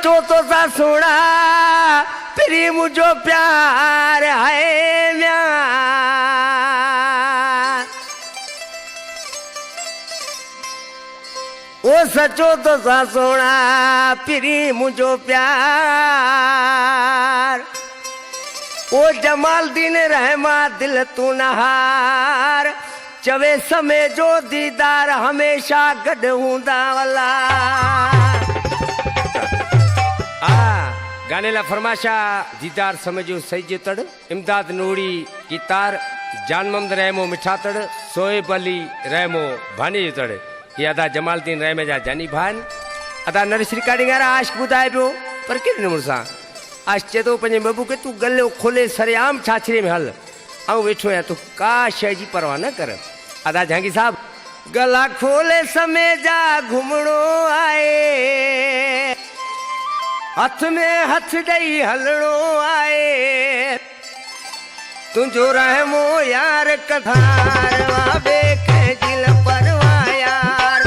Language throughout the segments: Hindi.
सचो तो सा सोना फिरी मुझो प्यार है म्यार। ओ सचो तो सा सोना फिरी मुझो प्यार। ओ जमालदीन रहमा दिल तू नहार चवे समय जो दीदार हमेशा गड हूंदा वाला। गाने ला फरमाशा दीदार समझो सही जो तड़ इमदाद नूरी गितार जान मोहम्मद रहमो मिठा तड़ सोएब अली रहमो भानी जो तड़ ये अदा जमालदीन रहमे जा जानी भान अदा नरेश रिकॉर्डिंग वारा आशिक बुधाए पियो पर कहिड़े नमूने सां आज चे तो पंहिंजे बबू के तू गले खोले सरेआम छाछरे में हल ऐं वेठो आहियां तू का शइ जी परवाह न कर। अदा जहांगीर साहब गला खोले समय जा घुमणो आए हथ में हथ ॾेई हलणो आए तुंहिंजो रहमो यार कधार वाबे कंहिंजी ल परवाह यार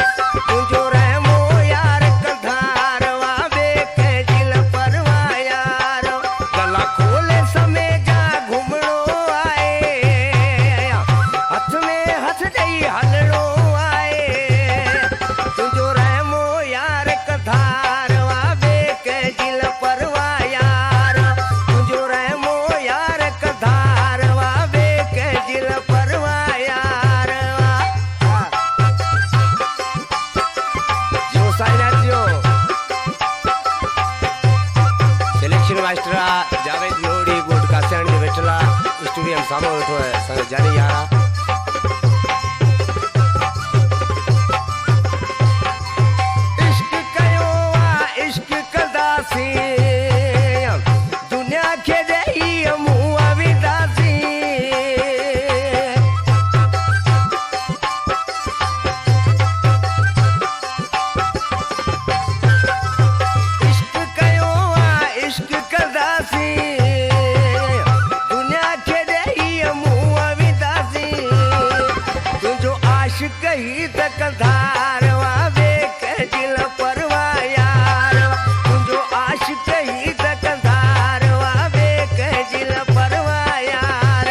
तुंहिंजो रहमो यार कधार वाबे कंहिंजी ल परवाह यार। गला खोले समय जा घुमणो आए हथ में हथ ॾेई हलणो आए तुंहिंजो रहमो यार कधार वाबे कंहिंजी ल परवाह यार तुंहिंजो रहमो यार कधार वाबे कंहिंजी ल परवाह यार। जियो साईनाथ जियो सिलेक्शन मास्टर जावेद लोड़ी गोट कासियाणी जे वेठला स्टूडियो में सामो वेठो है संग जानी यारा। इश्क कयो आ इश्क कदासी दुनिया खे ॾेई मुंहुं विदासी। इश्क कयो आ इश्क कदासी दुनिया खे ॾेई मुंहुं विदासी तुंहिंजो आशिक ही त कधार वाबे कंहिंजी ल परवाह यार तुंहिंजो आशिक ही त कधार वाबे कंहिंजी ल परवाह यार।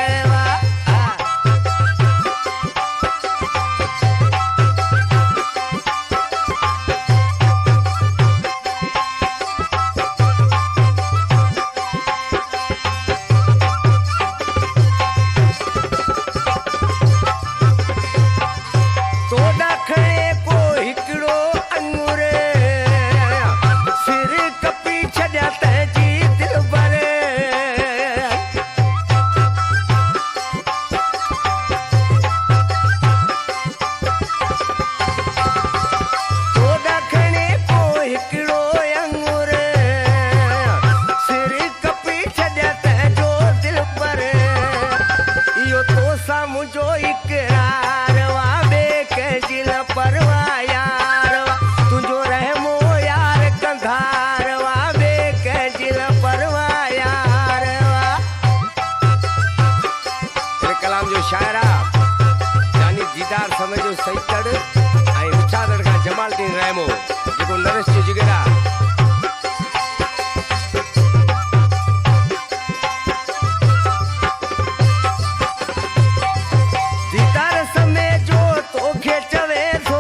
तो ॾखणे को हिकिड़ो अंगूर सिर कपी छॾिया तंहिंजी दिलबर। तो ॾखणे को हिकिड़ो अंगूर सिर कपी छॾिया तंहिंजो दिलबर। इहो तो सां मुंहिंजो इक़रार वाबे कंहिंजी ल परवाह यार तुंहिंजो रहमो यार कंधार वाबे कंहिंजी ल परवाह यार। तेरे कलाम जो शायरा यानी दीदार समझो सही तड़ ऐं मिठा तड़ खां जमालदीन रहमो जेको नरेश जो जिगरा दीदार समय जो तोखे चवे थो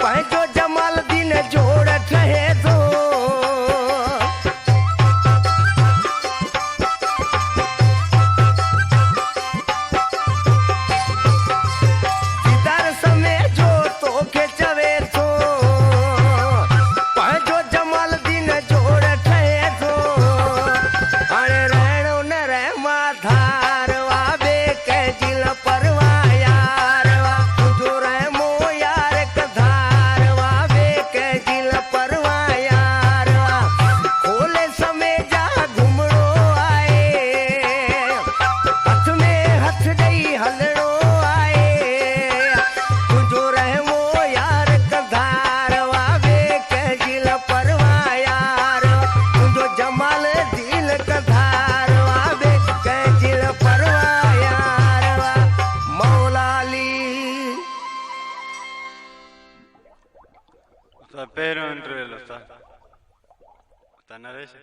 पंहिंजो जमालदीन जोड़ ठहे थो। दीदार समय जो तोखे चवे नरेश